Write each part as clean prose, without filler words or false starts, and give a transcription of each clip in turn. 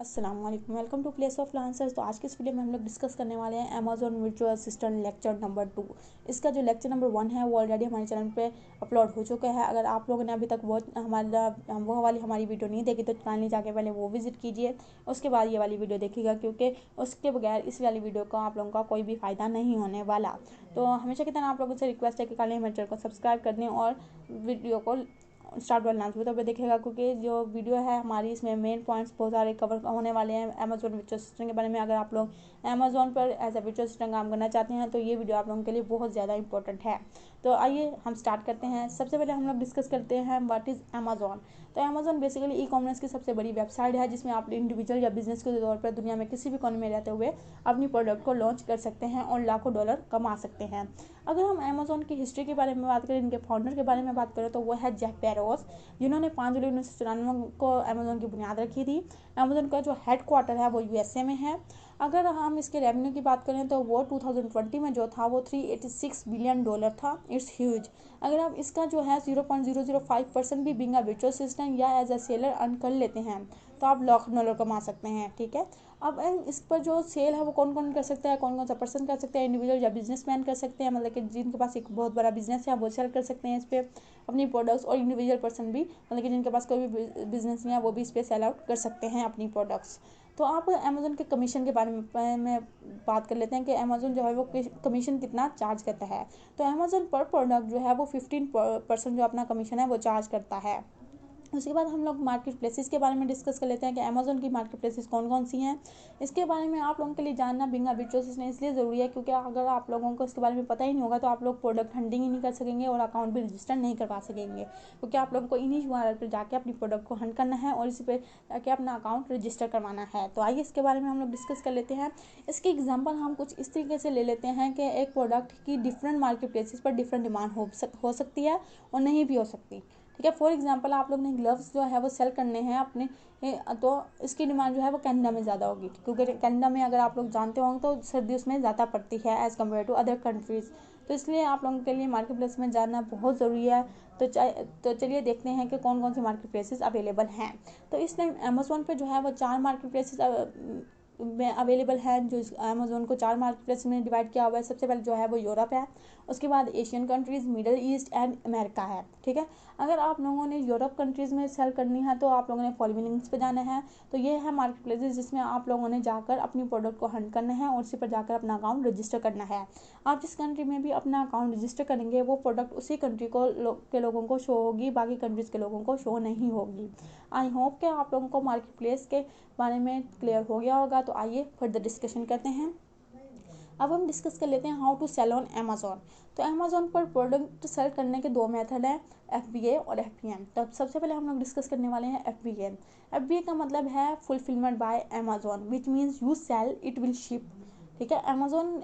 अस्सलाम वालेकुम, welcome to Place of Lancers. तो आज के इस वीडियो में हम लोग डिस्कस करने वाले हैं Amazon virtual assistant lecture number 2। इसका जो लेक्चर नंबर 1 है वो ऑलरेडी हमारे चैनल पे अपलोड हो चुका है। अगर आप लोगों ने अभी तक वो वाली हमारी वीडियो नहीं देखी तो काइंडली जाके पहले वो विजिट कीजिए, उसके बाद ये वाली वीडियो देखिएगा, क्योंकि उसके बगैर इस वाली वीडियो का आप लोगों का कोई भी फ़ायदा नहीं होने वाला। तो हमेशा की तरह आप लोगों से रिक्वेस्ट है कि काइंडली हमारे चैनल को सब्सक्राइब कर दें और वीडियो को स्टार्ट वाला नाम तो देखिएगा, क्योंकि जो वीडियो है हमारी इसमें मेन पॉइंट्स बहुत सारे कवर होने वाले हैं अमेजोन वर्चुअल असिस्टेंट के बारे में। अगर आप लोग अमेजोन पर एज ए वर्चुअल असिस्टेंट काम करना चाहते हैं तो ये वीडियो आप लोगों के लिए बहुत ज़्यादा इंपॉर्टेंट है। तो आइए हम स्टार्ट करते हैं। सबसे पहले हम लोग डिस्कस करते हैं व्हाट इज़ अमेजोन। तो अमेजोन बेसिकली ई कॉमर्स की सबसे बड़ी वेबसाइट है, जिसमें आप इंडिविजुअल या बिजनेस के तौर पर दुनिया में किसी भी कोने में रहते हुए अपनी प्रोडक्ट को लॉन्च कर सकते हैं और लाखों डॉलर कमा सकते हैं। अगर हम अमेजोन की हिस्ट्री के बारे में बात करें, इनके फाउंडर के बारे में बात करें, तो वो है जेफ बेजोस, जिन्होंने 5 जुलाई 1994 को अमेजोन की बुनियाद रखी थी। अमेजोन का जो हेड क्वार्टर है वो यूएसए में है। अगर हम इसके रेवेन्यू की बात करें तो वो 2020 में जो था वो $386 बिलियन था। It's huge. अगर आप इसका जो है 0.005% भी बिंग वर्चुअल असिस्टेंट या एज अ सेलर अर्न कर लेते हैं तो आप लाख डॉलर कमा सकते हैं। ठीक है। अब इस पर जो सेल है वो कौन कौन कर सकता है, कौन कौन सा पर्सन कर सकते हैं, इंडिविजुअल या बिजनेसमैन कर सकते हैं, मतलब कि जिनके पास एक बहुत बड़ा बिजनेस है वो सेल कर सकते हैं इस पर अपनी प्रोडक्ट्स, और इंडिविजुअल पर्सन भी, मतलब कि जिनके पास कोई भी बिजनेस नहीं है वो भी इस पर सेल आउट कर सकते हैं अपनी प्रोडक्ट्स। तो आप अमेजोन के कमीशन के बारे में बात कर लेते हैं कि अमेजोन जो है वो कमीशन कितना चार्ज करता है। तो अमेजोन पर प्रोडक्ट जो है वो 15% जो अपना कमीशन है वो चार्ज करता है। उसके बाद हम लोग मार्केट प्लेसेस के बारे में डिस्कस कर लेते हैं कि अमेजोन की मार्केट प्लेसेस कौन कौन सी हैं। इसके बारे में आप लोगों के लिए जानना बिंग वर्चुअल असिस्टेंट इसलिए ज़रूरी है क्योंकि अगर आप लोगों को इसके बारे में पता ही नहीं होगा तो आप लोग प्रोडक्ट हंटिंग ही नहीं कर सकेंगे और अकाउंट भी रजिस्टर नहीं करवा सकेंगे, क्योंकि आप लोगों को इन्हीं URL पर जाके अपनी प्रोडक्ट को हंट करना है और इसी पर जाके अपना अकाउंट रजिस्टर करवाना है। तो आइए इसके बारे में हम लोग डिस्कस कर लेते हैं। इसकी एग्जाम्पल हम कुछ इस तरीके से ले लेते हैं कि एक प्रोडक्ट की डिफरेंट मार्केट प्लेसेस पर डिफरेंट डिमांड हो सकती है और नहीं भी हो सकती। ठीक है। फॉर एग्जांपल आप लोग ने ग्लव्स जो है वो सेल करने हैं अपने, तो इसकी डिमांड जो है वो कनाडा में ज़्यादा होगी, क्योंकि कनाडा में अगर आप लोग जानते होंगे तो सर्दी उसमें ज़्यादा पड़ती है as compared to other countries. तो इसलिए आप लोगों के लिए मार्केट प्लेस में जानना बहुत ज़रूरी है। तो चलिए देखते हैं कि कौन कौन सी मार्केट प्लेसेस अवेलेबल हैं। तो इस टाइम अमेजोन पे जो है वो 4 मार्केट प्लेसेस में अवेलेबल है। जो अमेजोन को 4 मार्केट प्लेस में डिवाइड किया हुआ है। सबसे पहले जो है वो यूरोप है, उसके बाद Asian countries, middle east and America है। ठीक है। अगर आप लोगों ने यूरोप कंट्रीज़ में सेल करनी है तो आप लोगों ने फॉलोइंग लिंक्स पे जाना है। तो ये है मार्केट प्लेसेस जिसमें आप लोगों ने जाकर अपनी प्रोडक्ट को हंट करना है और उसी पर जाकर अपना अकाउंट रजिस्टर करना है। आप जिस कंट्री में भी अपना अकाउंट रजिस्टर करेंगे वो प्रोडक्ट उसी कंट्री के लोगों को शो होगी, बाकी कंट्रीज़ के लोगों को शो नहीं होगी। आई होप कि आप लोगों को मार्केट प्लेस के बारे में क्लियर हो गया होगा। तो आइए फर्दर डिस्कशन करते हैं। अब हम डिस्कस कर लेते हैं how to sell on Amazon. तो अमेजोन पर प्रोडक्ट सेल करने के 2 मेथड हैं, FBA और FBM। तो सबसे पहले हम लोग डिस्कस करने वाले हैं FBA। FBA का मतलब है fulfilment by Amazon, which means you sell it will ship. ठीक है।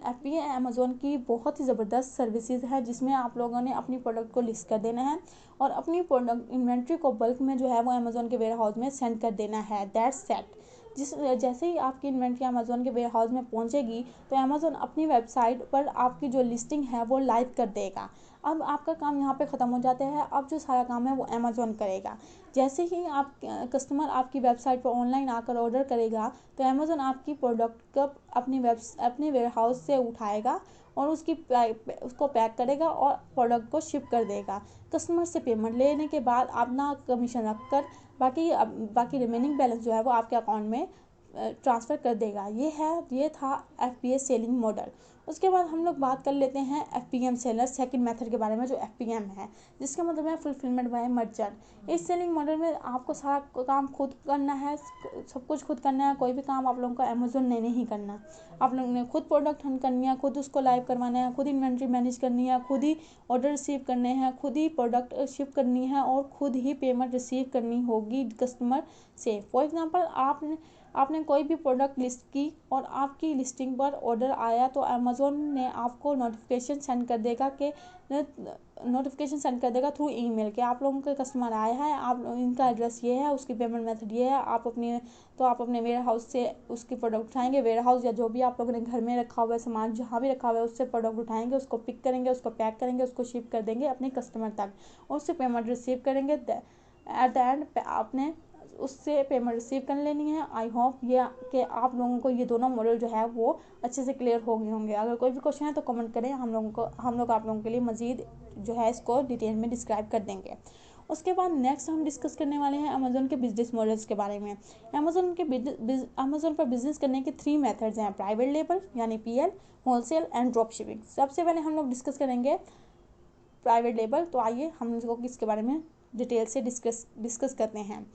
FBA अमेजोन की बहुत ही ज़बरदस्त सर्विसेज है, जिसमें आप लोगों ने अपनी प्रोडक्ट को लिस्ट कर देना है और अपनी प्रोडक्ट इन्वेंट्री को बल्क में जो है वो अमेजोन के वेयर हाउस में सेंड कर देना है। That's set. जैसे ही आपकी इन्वेंट्री अमेजोन के वेयर हाउस में पहुंचेगी तो अमेजोन अपनी वेबसाइट पर आपकी जो लिस्टिंग है वो लाइव कर देगा। अब आपका काम यहाँ पे ख़त्म हो जाता है। अब जो सारा काम है वो अमेजोन करेगा। जैसे ही आप कस्टमर आपकी वेबसाइट पर ऑनलाइन आकर ऑर्डर करेगा तो अमेजोन आपकी प्रोडक्ट को अपने वेयर हाउस से उठाएगा और उसको पैक करेगा और प्रोडक्ट को शिप कर देगा। कस्टमर से पेमेंट लेने के बाद अपना कमीशन रखकर बाकी रिमेनिंग बैलेंस जो है वो आपके अकाउंट में ट्रांसफ़र कर देगा। ये था FBA सेलिंग मॉडल। उसके बाद हम लोग बात कर लेते हैं FPM सेलर सेकंड मेथड के बारे में, जो FPM है, जिसका मतलब है फुलफिलमेंट बाय मर्चेंट। इस सेलिंग मॉडल में आपको सारा काम खुद करना है, सब कुछ खुद करना है। कोई भी काम आप लोगों को अमेजोन ने नहीं करना। आप लोगों ने खुद प्रोडक्ट हंट करनी है, खुद उसको लाइव करवाना है, खुद इन्वेंट्री मैनेज करनी है, खुद ही ऑर्डर रिसीव करने हैं, खुद ही प्रोडक्ट शिप करनी है और खुद ही पेमेंट रिसीव करनी होगी कस्टमर से। फॉर एग्जांपल आपने कोई भी प्रोडक्ट लिस्ट की और आपकी लिस्टिंग पर ऑर्डर आया तो अमेजोन ने आपको नोटिफिकेशन सेंड कर देगा थ्रू ईमेल के आप लोगों के कस्टमर आया है, आप इनका एड्रेस ये है, उसकी पेमेंट मेथड ये है। आप अपने वेयर हाउस से उसकी प्रोडक्ट उठाएंगे, वेयर हाउस या जो भी आप लोगों ने घर में रखा हुआ है सामान, जहाँ भी रखा हुआ है उससे प्रोडक्ट उठाएंगे, उसको पिक करेंगे, उसको पैक करेंगे, उसको शिप कर देंगे अपने कस्टमर तक और उससे पेमेंट रिसीव करेंगे। एट द एंड आपने उससे पेमेंट रिसीव कर लेनी है। आई होप ये कि आप लोगों को ये दोनों मॉडल जो है वो अच्छे से क्लियर हो गए होंगे। अगर कोई भी क्वेश्चन है तो कमेंट करें, हम लोग आप लोगों के लिए मज़ीद जो है इसको डिटेल में डिस्क्राइब कर देंगे। उसके बाद नेक्स्ट हम डिस्कस करने वाले हैं अमेज़न के बिजनेस मॉडल्स के बारे में। अमेज़न पर बिजनेस करने के 3 मेथड्स हैं, प्राइवेट लेबल यानी PL, wholesale and drop shipping. सबसे पहले हम लोग डिस्कस करेंगे प्राइवेट लेबल। तो आइए हम इसको इसके बारे में डिटेल से डिस्कस करते हैं।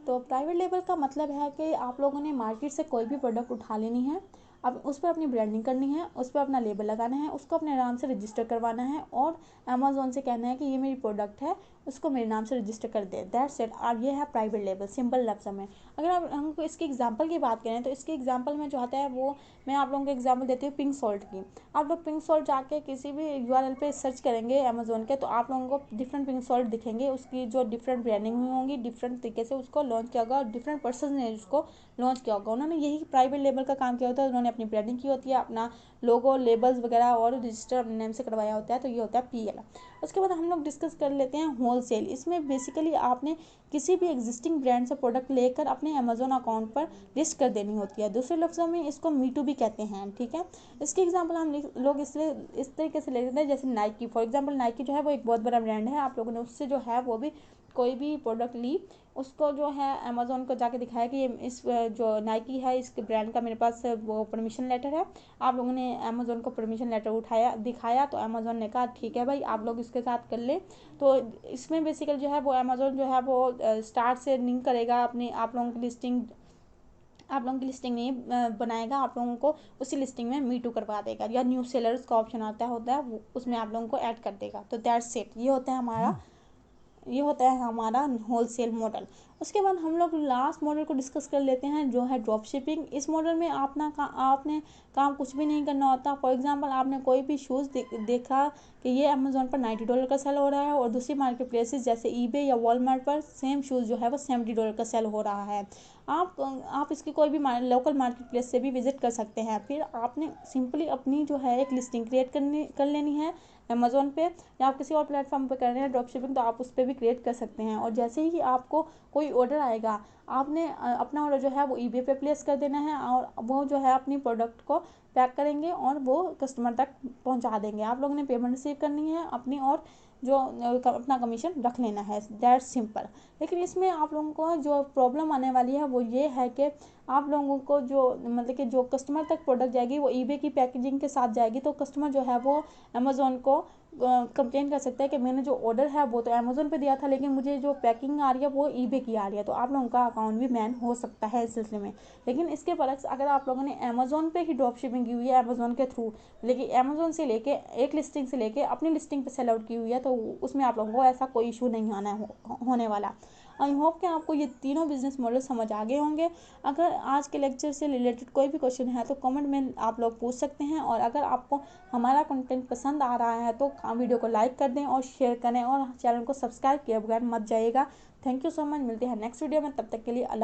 तो प्राइवेट लेबल का मतलब है कि आप लोगों ने मार्केट से कोई भी प्रोडक्ट उठा लेनी है, अब उस पर अपनी ब्रांडिंग करनी है, उस पर अपना लेबल लगाना है, उसको अपने नाम से रजिस्टर करवाना है और अमेज़ॉन से कहना है कि ये मेरी प्रोडक्ट है, उसको मेरे नाम से रजिस्टर कर दे। That's it. और ये है प्राइवेट लेबल, सिंपल लफ्ज़ में। अगर आप हमको इसके एग्जांपल की बात करें तो इसके एग्जांपल में जो आता है वो मैं आप लोगों को एग्जांपल देती हूँ पिंक सॉल्ट की। आप लोग पिंक सॉल्ट जाके किसी भी URL पे सर्च करेंगे अमेज़ॉन के, तो आप लोगों को डिफरेंट पिंक सॉल्ट दिखेंगे, उसकी जो डिफरेंट ब्रांडिंग हुई होंगी, डिफरेंट तरीके से उसको लॉन्च किया होगा और डिफरेंट पर्सन ने उसको लॉन्च किया होगा। उन्होंने यही प्राइवेट लेबल का काम किया होता है, उन्होंने अपनी ब्रांडिंग की होती है, अपना लोगो, लेबल्स वगैरह और रजिस्टर अपने नेम से करवाया होता है, तो ये होता है PL। उसके बाद हम लोग डिस्कस कर लेते हैं होलसेल। इसमें बेसिकली आपने किसी भी एग्जिस्टिंग ब्रांड से प्रोडक्ट लेकर अपने अमेज़ॉन अकाउंट पर लिस्ट कर देनी होती है। दूसरे लफ्ज़ों में इसको Me2 भी कहते हैं, ठीक है। इसके एग्जांपल हम लोग इस तरीके से ले लेते हैं, जैसे नाइकी। फॉर एग्जांपल नाइकी जो है वो एक बहुत बड़ा ब्रांड है, आप लोगों ने उससे जो है वो भी कोई भी प्रोडक्ट ली, उसको जो है अमेज़ॉन को जाके दिखाया कि ये इस जो नाइकी है इसके ब्रांड का मेरे पास वो परमिशन लेटर है। आप लोगों ने अमेज़ॉन को परमिशन लेटर दिखाया, तो अमेज़ॉन ने कहा ठीक है भाई आप लोग इसके साथ कर ले। तो इसमें बेसिकली जो है वो अमेज़ॉन जो है वो स्टार्ट से लिंक करेगा अपनी आप लोगों की लिस्टिंग नहीं बनाएगा, आप लोगों को उसी लिस्टिंग में Me2 करवा देगा, या न्यू सेलर्स का ऑप्शन होता है वो उसमें आप लोगों को ऐड कर देगा। तो दैट्स इट। ये होता है हमारा होलसेल मॉडल। उसके बाद हम लोग लास्ट मॉडल को डिस्कस कर लेते हैं जो है ड्रॉप शिपिंग। इस मॉडल में आपने काम कुछ भी नहीं करना होता। फॉर एग्जांपल आपने कोई भी शूज़ देखा कि ये अमेज़ॉन पर $90 का सेल हो रहा है और दूसरी मार्केट प्लेसेस जैसे eBay या वॉलमार्ट पर सेम शूज़ जो है वो $70 का सेल हो रहा है। आप इसकी कोई भी लोकल मार्केट प्लेस से भी विजिट कर सकते हैं। फिर आपने सिंपली अपनी जो है एक लिस्टिंग क्रिएट कर लेनी है अमेज़ॉन पे, या आप किसी और प्लेटफॉर्म पे कर रहे हैं ड्रॉप शिपिंग तो आप उस पर भी क्रिएट कर सकते हैं। और जैसे ही आपको कोई ऑर्डर आएगा, आपने अपना ऑर्डर जो है वो eBay पे प्लेस कर देना है और वो जो है अपनी प्रोडक्ट को पैक करेंगे और वो कस्टमर तक पहुंचा देंगे। आप लोगों ने पेमेंट रिसीव करनी है अपनी और जो अपना कमीशन रख लेना है। That's simple. लेकिन इसमें आप लोगों को जो प्रॉब्लम आने वाली है वो ये है कि आप लोगों को जो मतलब कि जो कस्टमर तक प्रोडक्ट जाएगी वो eBay की पैकेजिंग के साथ जाएगी, तो कस्टमर जो है वो अमेज़ॉन को कंप्लेन कर सकता है कि मैंने जो ऑर्डर है वो तो अमेज़ॉन पे दिया था लेकिन मुझे जो पैकिंग आ रही है वो eBay की आ रही है। तो आप लोगों का अकाउंट भी बैन हो सकता है इस सिलसिले में। लेकिन इसके बरक्स अगर आप लोगों ने अमेज़ॉन पे ही ड्रॉप शिपिंग की हुई है अमेज़ॉन के थ्रू, लेकिन अमेज़ॉन से लेके एक लिस्टिंग से लेके अपनी लिस्टिंग पे सेल आउट की हुई है, तो उसमें आप लोगों को ऐसा कोई इशू नहीं होने वाला। आई होप कि आपको ये तीनों बिजनेस मॉडल समझ आ गए होंगे। अगर आज के लेक्चर से रिलेटेड कोई भी क्वेश्चन है तो कमेंट में आप लोग पूछ सकते हैं, और अगर आपको हमारा कंटेंट पसंद आ रहा है तो वीडियो को लाइक कर दें और शेयर करें और चैनल को सब्सक्राइब किए बगैर मत जाइएगा। Thank you so much. मिलते हैं नेक्स्ट वीडियो में, तब तक के लिए अल्लाह।